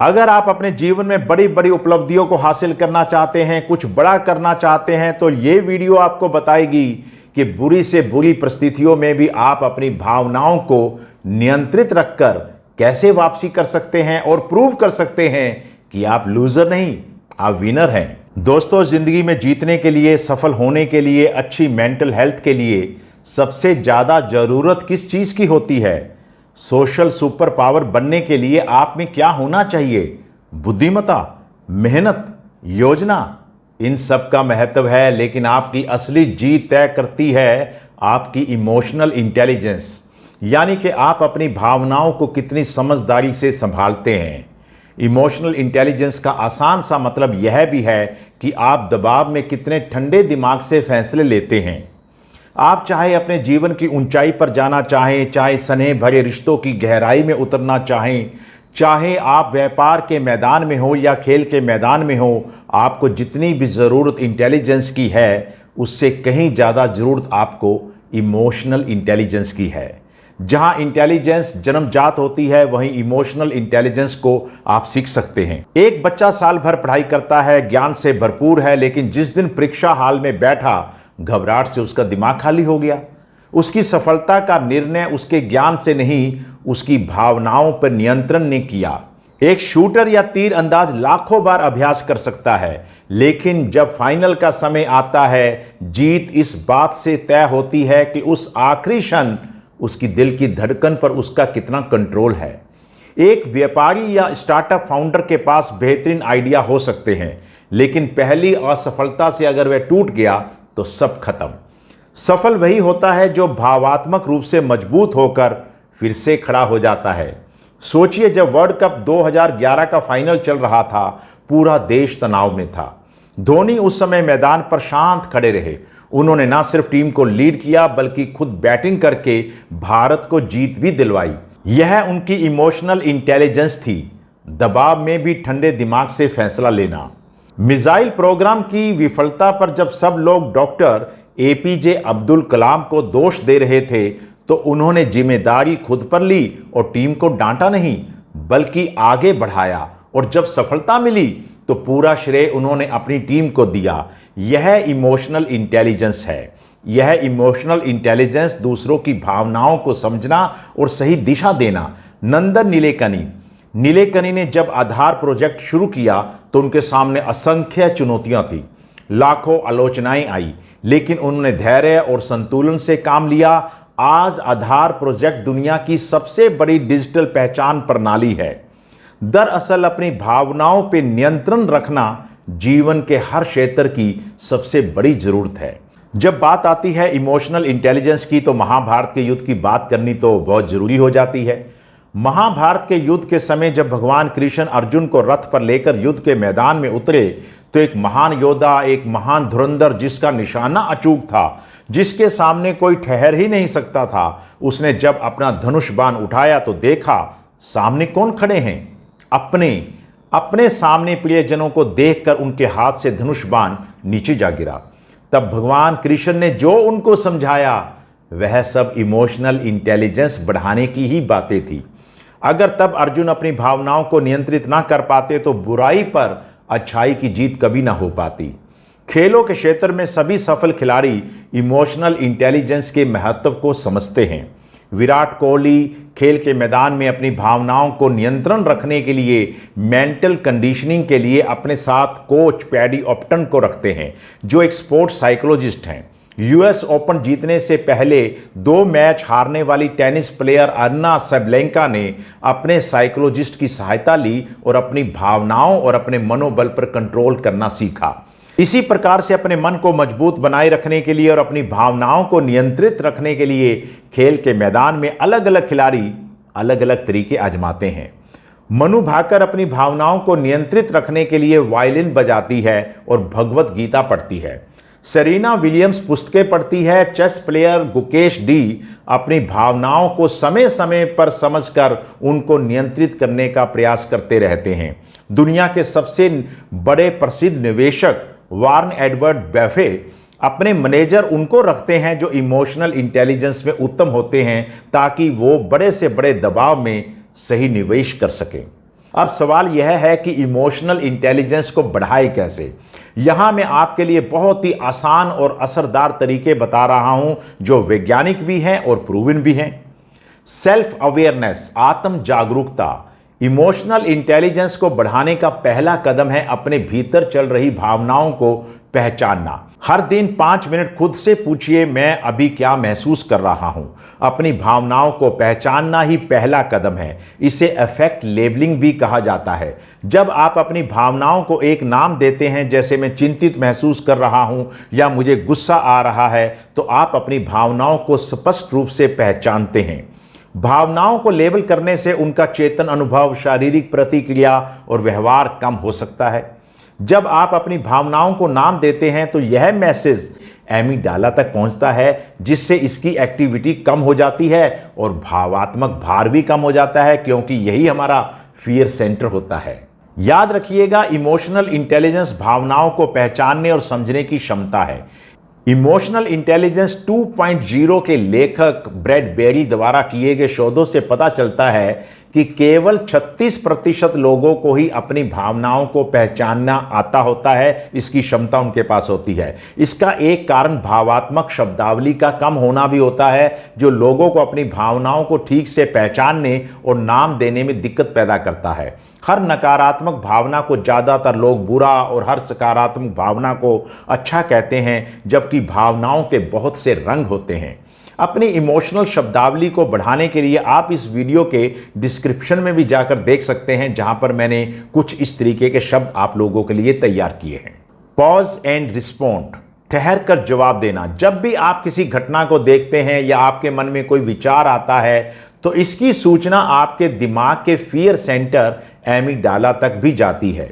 अगर आप अपने जीवन में बड़ी बड़ी उपलब्धियों को हासिल करना चाहते हैं, कुछ बड़ा करना चाहते हैं, तो ये वीडियो आपको बताएगी कि बुरी से बुरी परिस्थितियों में भी आप अपनी भावनाओं को नियंत्रित रखकर कैसे वापसी कर सकते हैं और प्रूव कर सकते हैं कि आप लूजर नहीं, आप विनर हैं। दोस्तों, जिंदगी में जीतने के लिए, सफल होने के लिए, अच्छी मेंटल हेल्थ के लिए सबसे ज्यादा जरूरत किस चीज की होती है? सोशल सुपर पावर बनने के लिए आप में क्या होना चाहिए? बुद्धिमत्ता, मेहनत, योजना, इन सब का महत्व है, लेकिन आपकी असली जीत तय करती है आपकी इमोशनल इंटेलिजेंस, यानी कि आप अपनी भावनाओं को कितनी समझदारी से संभालते हैं। इमोशनल इंटेलिजेंस का आसान सा मतलब यह भी है कि आप दबाव में कितने ठंडे दिमाग से फैसले लेते हैं। आप चाहे अपने जीवन की ऊंचाई पर जाना चाहें, चाहे स्नेह भरे रिश्तों की गहराई में उतरना चाहें, चाहे आप व्यापार के मैदान में हो या खेल के मैदान में हो, आपको जितनी भी ज़रूरत इंटेलिजेंस की है उससे कहीं ज़्यादा ज़रूरत आपको इमोशनल इंटेलिजेंस की है। जहां इंटेलिजेंस जन्मजात होती है, वहीं इमोशनल इंटेलिजेंस को आप सीख सकते हैं। एक बच्चा साल भर पढ़ाई करता है, ज्ञान से भरपूर है, लेकिन जिस दिन परीक्षा हाल में बैठा, घबराहट से उसका दिमाग खाली हो गया। उसकी सफलता का निर्णय उसके ज्ञान से नहीं, उसकी भावनाओं पर नियंत्रण ने किया। एक शूटर या तीर अंदाज लाखों बार अभ्यास कर सकता है, लेकिन जब फाइनल का समय आता है, जीत इस बात से तय होती है कि उस आखिरी क्षण उसकी दिल की धड़कन पर उसका कितना कंट्रोल है। एक व्यापारी या स्टार्टअप फाउंडर के पास बेहतरीन आइडिया हो सकते हैं, लेकिन पहली असफलता से अगर वह टूट गया तो सब खत्म। सफल वही होता है जो भावात्मक रूप से मजबूत होकर फिर से खड़ा हो जाता है। सोचिए, जब वर्ल्ड कप 2011 का फाइनल चल रहा था, पूरा देश तनाव में था। धोनी उस समय मैदान पर शांत खड़े रहे। उन्होंने ना सिर्फ टीम को लीड किया, बल्कि खुद बैटिंग करके भारत को जीत भी दिलवाई। यह उनकी इमोशनल इंटेलिजेंस थी, दबाव में भी ठंडे दिमाग से फैसला लेना। मिसाइल प्रोग्राम की विफलता पर जब सब लोग डॉक्टर एपीजे अब्दुल कलाम को दोष दे रहे थे, तो उन्होंने जिम्मेदारी खुद पर ली और टीम को डांटा नहीं, बल्कि आगे बढ़ाया। और जब सफलता मिली तो पूरा श्रेय उन्होंने अपनी टीम को दिया। यह इमोशनल इंटेलिजेंस है। यह इमोशनल इंटेलिजेंस दूसरों की भावनाओं को समझना और सही दिशा देना। नंदन नीलेकनी ने जब आधार प्रोजेक्ट शुरू किया तो उनके सामने असंख्य चुनौतियां थी, लाखों आलोचनाएं आई, लेकिन उन्होंने धैर्य और संतुलन से काम लिया। आज आधार प्रोजेक्ट दुनिया की सबसे बड़ी डिजिटल पहचान प्रणाली है। दरअसल अपनी भावनाओं पर नियंत्रण रखना जीवन के हर क्षेत्र की सबसे बड़ी जरूरत है। जब बात आती है इमोशनल इंटेलिजेंस की, तो महाभारत के युद्ध की बात करनी तो बहुत जरूरी हो जाती है। महाभारत के युद्ध के समय जब भगवान कृष्ण अर्जुन को रथ पर लेकर युद्ध के मैदान में उतरे, तो एक महान योद्धा, एक महान धुरंधर, जिसका निशाना अचूक था, जिसके सामने कोई ठहर ही नहीं सकता था, उसने जब अपना धनुष बाण उठाया तो देखा सामने कौन खड़े हैं? अपने सामने प्रियजनों को देखकर उनके हाथ से धनुष बाण नीचे जा गिरा। तब भगवान कृष्ण ने जो उनको समझाया, वह सब इमोशनल इंटेलिजेंस बढ़ाने की ही बातें थी। अगर तब अर्जुन अपनी भावनाओं को नियंत्रित ना कर पाते, तो बुराई पर अच्छाई की जीत कभी ना हो पाती। खेलों के क्षेत्र में सभी सफल खिलाड़ी इमोशनल इंटेलिजेंस के महत्व को समझते हैं। विराट कोहली खेल के मैदान में अपनी भावनाओं को नियंत्रण रखने के लिए मेंटल कंडीशनिंग के लिए अपने साथ कोच पैडी ऑप्टन को रखते हैं, जो एक स्पोर्ट्स साइकोलॉजिस्ट हैं। यूएस ओपन जीतने से पहले 2 मैच हारने वाली टेनिस प्लेयर अरीना सबलेंका ने अपने साइकोलॉजिस्ट की सहायता ली और अपनी भावनाओं और अपने मनोबल पर कंट्रोल करना सीखा। इसी प्रकार से अपने मन को मजबूत बनाए रखने के लिए और अपनी भावनाओं को नियंत्रित रखने के लिए खेल के मैदान में अलग अलग खिलाड़ी अलग अलग तरीके आजमाते हैं। मनु भाकर अपनी भावनाओं को नियंत्रित रखने के लिए वायलिन बजाती है और भगवत गीता पढ़ती है। सेरेना विलियम्स पुस्तकें पढ़ती है। चेस प्लेयर गुकेश डी अपनी भावनाओं को समय समय पर समझकर उनको नियंत्रित करने का प्रयास करते रहते हैं। दुनिया के सबसे बड़े प्रसिद्ध निवेशक वार्न एडवर्ड बफे अपने मैनेजर उनको रखते हैं जो इमोशनल इंटेलिजेंस में उत्तम होते हैं, ताकि वो बड़े से बड़े दबाव में सही निवेश कर सकें। अब सवाल यह है कि इमोशनल इंटेलिजेंस को बढ़ाए कैसे। यहां मैं आपके लिए बहुत ही आसान और असरदार तरीके बता रहा हूं जो वैज्ञानिक भी हैं और प्रूवन भी हैं। सेल्फ अवेयरनेस, आत्म जागरूकता, इमोशनल इंटेलिजेंस को बढ़ाने का पहला कदम है अपने भीतर चल रही भावनाओं को पहचानना। हर दिन 5 मिनट खुद से पूछिए, मैं अभी क्या महसूस कर रहा हूं। अपनी भावनाओं को पहचानना ही पहला कदम है। इसे अफेक्ट लेबलिंग भी कहा जाता है। जब आप अपनी भावनाओं को एक नाम देते हैं, जैसे मैं चिंतित महसूस कर रहा हूं या मुझे गुस्सा आ रहा है, तो आप अपनी भावनाओं को स्पष्ट रूप से पहचानते हैं। भावनाओं को लेबल करने से उनका चेतन अनुभव, शारीरिक प्रतिक्रिया और व्यवहार कम हो सकता है। जब आप अपनी भावनाओं को नाम देते हैं तो यह मैसेज एमिगडाला तक पहुंचता है, जिससे इसकी एक्टिविटी कम हो जाती है और भावात्मक भार भी कम हो जाता है, क्योंकि यही हमारा फियर सेंटर होता है। याद रखिएगा, इमोशनल इंटेलिजेंस भावनाओं को पहचानने और समझने की क्षमता है। इमोशनल इंटेलिजेंस 2.0 के लेखक ब्रैड बेरी द्वारा किए गए शोधों से पता चलता है कि केवल 36% लोगों को ही अपनी भावनाओं को पहचानना आता होता है, इसकी क्षमता उनके पास होती है। इसका एक कारण भावात्मक शब्दावली का कम होना भी होता है, जो लोगों को अपनी भावनाओं को ठीक से पहचानने और नाम देने में दिक्कत पैदा करता है। हर नकारात्मक भावना को ज़्यादातर लोग बुरा और हर सकारात्मक भावना को अच्छा कहते हैं, जबकि भावनाओं के बहुत से रंग होते हैं। अपनी इमोशनल शब्दावली को बढ़ाने के लिए आप इस वीडियो के डिस्क्रिप्शन में भी जाकर देख सकते हैं, जहां पर मैंने कुछ इस तरीके के शब्द आप लोगों के लिए तैयार किए हैं। पॉज एंड रिस्पॉन्ड, ठहर कर जवाब देना। जब भी आप किसी घटना को देखते हैं या आपके मन में कोई विचार आता है, तो इसकी सूचना आपके दिमाग के फियर सेंटर एमिगडाला तक भी जाती है।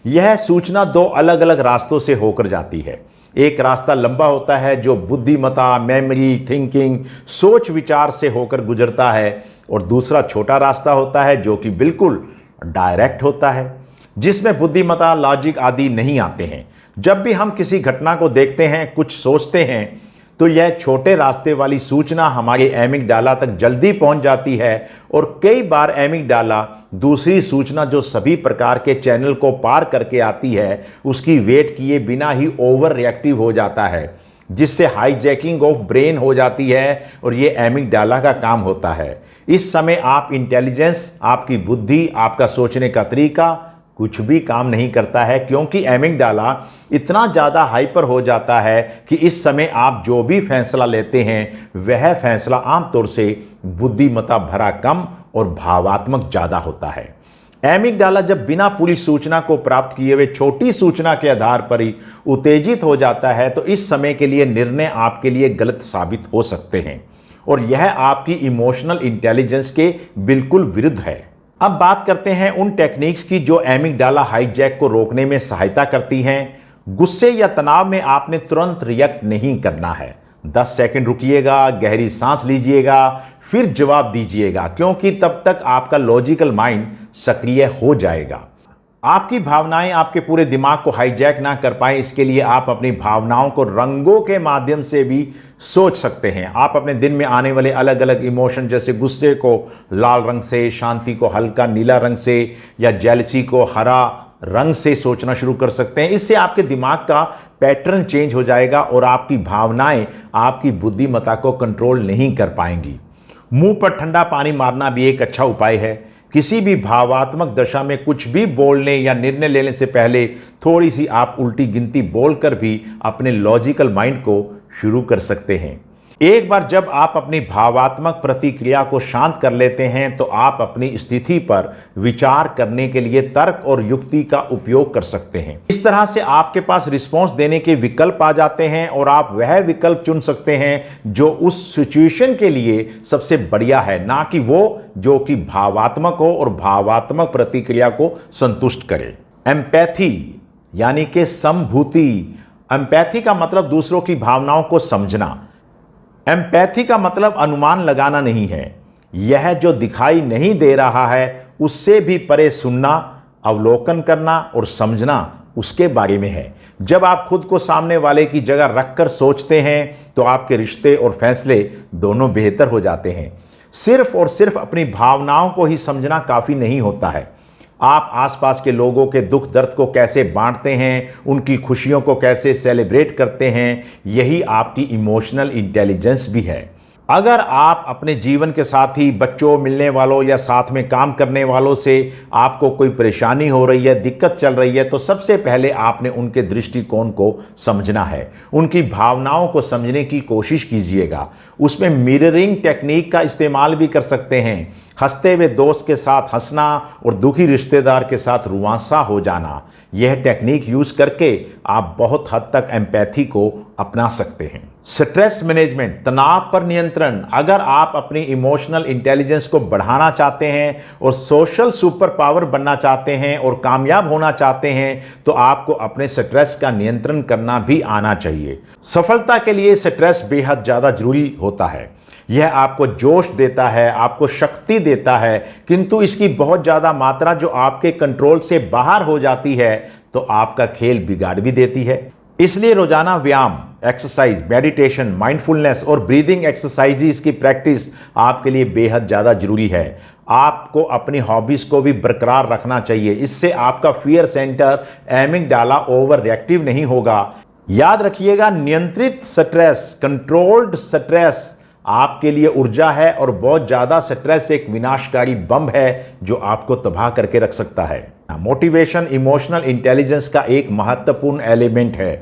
यह सूचना 2 अलग अलग रास्तों से होकर जाती है। एक रास्ता लंबा होता है जो बुद्धिमत्ता, मेमोरी, थिंकिंग, सोच विचार से होकर गुजरता है, और दूसरा छोटा रास्ता होता है जो कि बिल्कुल डायरेक्ट होता है, जिसमें बुद्धिमत्ता, लॉजिक आदि नहीं आते हैं। जब भी हम किसी घटना को देखते हैं, कुछ सोचते हैं, तो यह छोटे रास्ते वाली सूचना हमारे एमिगडाला तक जल्दी पहुंच जाती है, और कई बार एमिगडाला दूसरी सूचना जो सभी प्रकार के चैनल को पार करके आती है, उसकी वेट किए बिना ही ओवर रिएक्टिव हो जाता है, जिससे हाईजैकिंग ऑफ ब्रेन हो जाती है, और ये एमिगडाला का काम होता है। इस समय आप इंटेलिजेंस, आपकी बुद्धि, आपका सोचने का तरीका कुछ भी काम नहीं करता है, क्योंकि एमिगडाला इतना ज़्यादा हाइपर हो जाता है कि इस समय आप जो भी फैसला लेते हैं, वह फैसला आमतौर से बुद्धिमत्ता भरा कम और भावात्मक ज़्यादा होता है। एमिगडाला जब बिना पूरी सूचना को प्राप्त किए हुए छोटी सूचना के आधार पर ही उत्तेजित हो जाता है, तो इस समय के लिए निर्णय आपके लिए गलत साबित हो सकते हैं, और यह आपकी इमोशनल इंटेलिजेंस के बिल्कुल विरुद्ध है। अब बात करते हैं उन टेक्निक्स की जो एमिगडाला हाईजैक को रोकने में सहायता करती हैं। गुस्से या तनाव में आपने तुरंत रिएक्ट नहीं करना है। 10 सेकंड रुकिएगा, गहरी सांस लीजिएगा, फिर जवाब दीजिएगा, क्योंकि तब तक आपका लॉजिकल माइंड सक्रिय हो जाएगा। आपकी भावनाएं आपके पूरे दिमाग को हाईजैक ना कर पाए, इसके लिए आप अपनी भावनाओं को रंगों के माध्यम से भी सोच सकते हैं। आप अपने दिन में आने वाले अलग अलग इमोशन, जैसे गुस्से को लाल रंग से, शांति को हल्का नीला रंग से, या जेलसी को हरा रंग से सोचना शुरू कर सकते हैं। इससे आपके दिमाग का पैटर्न चेंज हो जाएगा और आपकी भावनाएं आपकी बुद्धिमत्ता को कंट्रोल नहीं कर पाएंगी। मुंह पर ठंडा पानी मारना भी एक अच्छा उपाय है। किसी भी भावात्मक दशा में कुछ भी बोलने या निर्णय लेने से पहले थोड़ी सी आप उल्टी गिनती बोलकर भी अपने लॉजिकल माइंड को शुरू कर सकते हैं। एक बार जब आप अपनी भावात्मक प्रतिक्रिया को शांत कर लेते हैं, तो आप अपनी स्थिति पर विचार करने के लिए तर्क और युक्ति का उपयोग कर सकते हैं। इस तरह से आपके पास रिस्पॉन्स देने के विकल्प आ जाते हैं, और आप वह विकल्प चुन सकते हैं जो उस सिचुएशन के लिए सबसे बढ़िया है, ना कि वो जो कि भावात्मक हो और भावात्मक प्रतिक्रिया को संतुष्ट करे। एम्पैथी यानी कि समभूति। एम्पैथी का मतलब दूसरों की भावनाओं को समझना। एम्पैथी का मतलब अनुमान लगाना नहीं है। यह जो दिखाई नहीं दे रहा है उससे भी परे सुनना, अवलोकन करना और समझना उसके बारे में है। जब आप खुद को सामने वाले की जगह रखकर सोचते हैं, तो आपके रिश्ते और फैसले दोनों बेहतर हो जाते हैं। सिर्फ और सिर्फ अपनी भावनाओं को ही समझना काफ़ी नहीं होता है। आप आसपास के लोगों के दुख दर्द को कैसे बांटते हैं, उनकी खुशियों को कैसे सेलिब्रेट करते हैं, यही आपकी इमोशनल इंटेलिजेंस भी है। अगर आप अपने जीवन के साथी, बच्चों, मिलने वालों या साथ में काम करने वालों से आपको कोई परेशानी हो रही है, दिक्कत चल रही है, तो सबसे पहले आपने उनके दृष्टिकोण को समझना है। उनकी भावनाओं को समझने की कोशिश कीजिएगा। उसमें मिररिंग टेक्निक का इस्तेमाल भी कर सकते हैं। हंसते हुए दोस्त के साथ हंसना और दुखी रिश्तेदार के साथ रुआंसा हो जाना, यह टेक्निक यूज करके आप बहुत हद तक एम्पैथी को अपना सकते हैं। स्ट्रेस मैनेजमेंट, तनाव पर नियंत्रण। अगर आप अपनी इमोशनल इंटेलिजेंस को बढ़ाना चाहते हैं और सोशल सुपर पावर बनना चाहते हैं और कामयाब होना चाहते हैं, तो आपको अपने स्ट्रेस का नियंत्रण करना भी आना चाहिए। सफलता के लिए स्ट्रेस बेहद ज़्यादा जरूरी होता है। यह आपको जोश देता है, आपको शक्ति देता है, किंतु इसकी बहुत ज़्यादा मात्रा जो आपके कंट्रोल से बाहर हो जाती है तो आपका खेल बिगाड़ भी देती है। इसलिए रोजाना व्यायाम, एक्सरसाइज, मेडिटेशन, माइंडफुलनेस और ब्रीदिंग एक्सरसाइजेस की प्रैक्टिस आपके लिए बेहद ज़्यादा जरूरी है। आपको अपनी हॉबीज को भी बरकरार रखना चाहिए। इससे आपका fear centre, amygdala over reactive नहीं होगा। याद रखिएगा, नियंत्रित स्ट्रेस, कंट्रोल्ड स्ट्रेस आपके लिए ऊर्जा है और बहुत ज़्यादा स्ट्रेस एक विनाशकारी बम है जो आपको तबाह करके रख सकता है। मोटिवेशन इमोशनल इंटेलिजेंस का एक महत्वपूर्ण एलिमेंट है।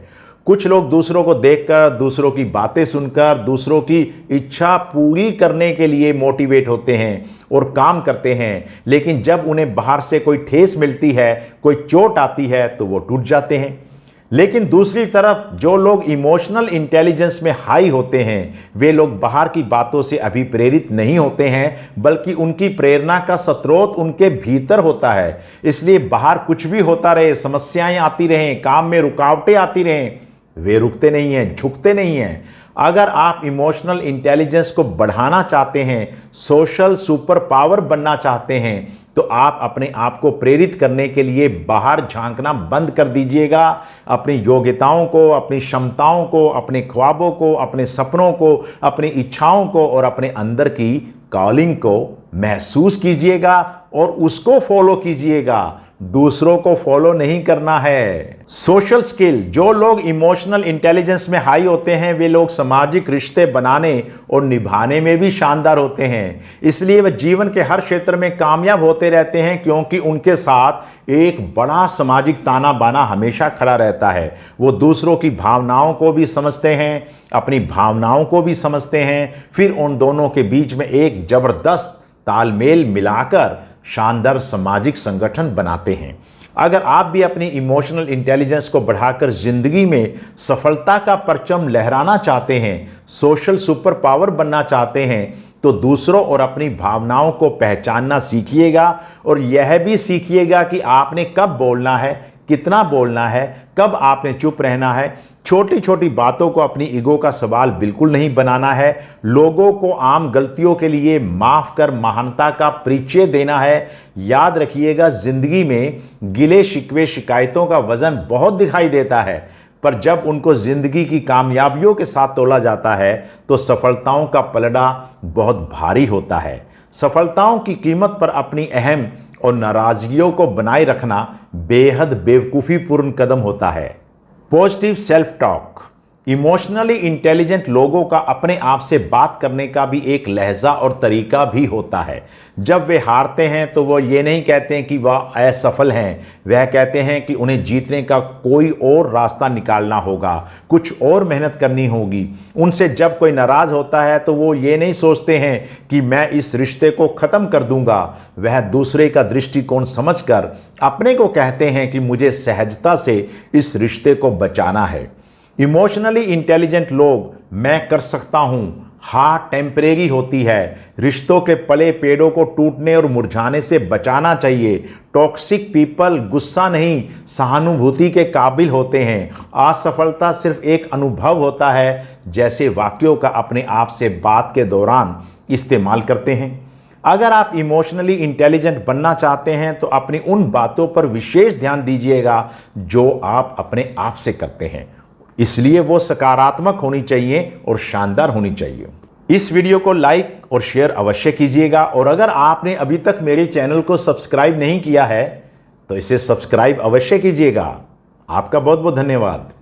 कुछ लोग दूसरों को देखकर, दूसरों की बातें सुनकर, दूसरों की इच्छा पूरी करने के लिए मोटिवेट होते हैं और काम करते हैं, लेकिन जब उन्हें बाहर से कोई ठेस मिलती है, कोई चोट आती है, तो वो टूट जाते हैं। लेकिन दूसरी तरफ जो लोग इमोशनल इंटेलिजेंस में हाई होते हैं, वे लोग बाहर की बातों से अभिप्रेरित नहीं होते हैं, बल्कि उनकी प्रेरणा का स्रोत उनके भीतर होता है। इसलिए बाहर कुछ भी होता रहे, समस्याएं आती रहें, काम में रुकावटें आती रहें, वे रुकते नहीं हैं, झुकते नहीं हैं। अगर आप इमोशनल इंटेलिजेंस को बढ़ाना चाहते हैं, सोशल सुपर पावर बनना चाहते हैं, तो आप अपने आप को प्रेरित करने के लिए बाहर झांकना बंद कर दीजिएगा। अपनी योग्यताओं को, अपनी क्षमताओं को, अपने ख्वाबों को, अपने सपनों को, अपनी इच्छाओं को और अपने अंदर की कॉलिंग को महसूस कीजिएगा और उसको फॉलो कीजिएगा। दूसरों को फॉलो नहीं करना है। सोशल स्किल, जो लोग इमोशनल इंटेलिजेंस में हाई होते हैं, वे लोग सामाजिक रिश्ते बनाने और निभाने में भी शानदार होते हैं। इसलिए वे जीवन के हर क्षेत्र में कामयाब होते रहते हैं, क्योंकि उनके साथ एक बड़ा सामाजिक ताना बाना हमेशा खड़ा रहता है। वो दूसरों की भावनाओं को भी समझते हैं, अपनी भावनाओं को भी समझते हैं, फिर उन दोनों के बीच में एक जबरदस्त तालमेल मिलाकर शानदार सामाजिक संगठन बनाते हैं। अगर आप भी अपनी इमोशनल इंटेलिजेंस को बढ़ाकर जिंदगी में सफलता का परचम लहराना चाहते हैं, सोशल सुपर पावर बनना चाहते हैं, तो दूसरों और अपनी भावनाओं को पहचानना सीखिएगा और यह भी सीखिएगा कि आपने कब बोलना है, कितना बोलना है, कब आपने चुप रहना है। छोटी छोटी बातों को अपनी ईगो का सवाल बिल्कुल नहीं बनाना है। लोगों को आम गलतियों के लिए माफ कर महानता का परिचय देना है। याद रखिएगा, जिंदगी में गिले शिकवे शिकायतों का वजन बहुत दिखाई देता है, पर जब उनको जिंदगी की कामयाबियों के साथ तोला जाता है तो सफलताओं का पलड़ा बहुत भारी होता है। सफलताओं की कीमत पर अपनी अहम और नाराजगियों को बनाए रखना बेहद बेवकूफ़ीपूर्ण कदम है। Positive self talk, emotionally intelligent लोगों का अपने आप से बात करने का भी एक लहजा और तरीका भी होता है। जब वे हारते हैं तो वो ये नहीं कहते हैं कि वह असफल हैं, वह कहते हैं कि उन्हें जीतने का कोई और रास्ता निकालना होगा, कुछ और मेहनत करनी होगी। उनसे जब कोई नाराज होता है तो वो ये नहीं सोचते हैं कि मैं इस रिश्ते को ख़त्म कर दूंगा, वह दूसरे का दृष्टिकोण समझकर अपने को कहते हैं कि मुझे सहजता से इस रिश्ते को बचाना है। इमोशनली इंटेलिजेंट लोग मैं कर सकता हूं, हाँ टेम्परेरी होती है। रिश्तों के पले पेड़ों को टूटने और मुरझाने से बचाना चाहिए। टॉक्सिक पीपल गुस्सा नहीं, सहानुभूति के काबिल होते हैं। असफलता सिर्फ एक अनुभव होता है, जैसे वाक्यों का अपने आप से बात के दौरान इस्तेमाल करते हैं। अगर आप इमोशनली इंटेलिजेंट बनना चाहते हैं तो अपनी उन बातों पर विशेष ध्यान दीजिएगा जो आप अपने आप से करते हैं, इसलिए वो सकारात्मक होनी चाहिए और शानदार होनी चाहिए। इस वीडियो को लाइक और शेयर अवश्य कीजिएगा और अगर आपने अभी तक मेरे चैनल को सब्सक्राइब नहीं किया है तो इसे सब्सक्राइब अवश्य कीजिएगा। आपका बहुत बहुत धन्यवाद।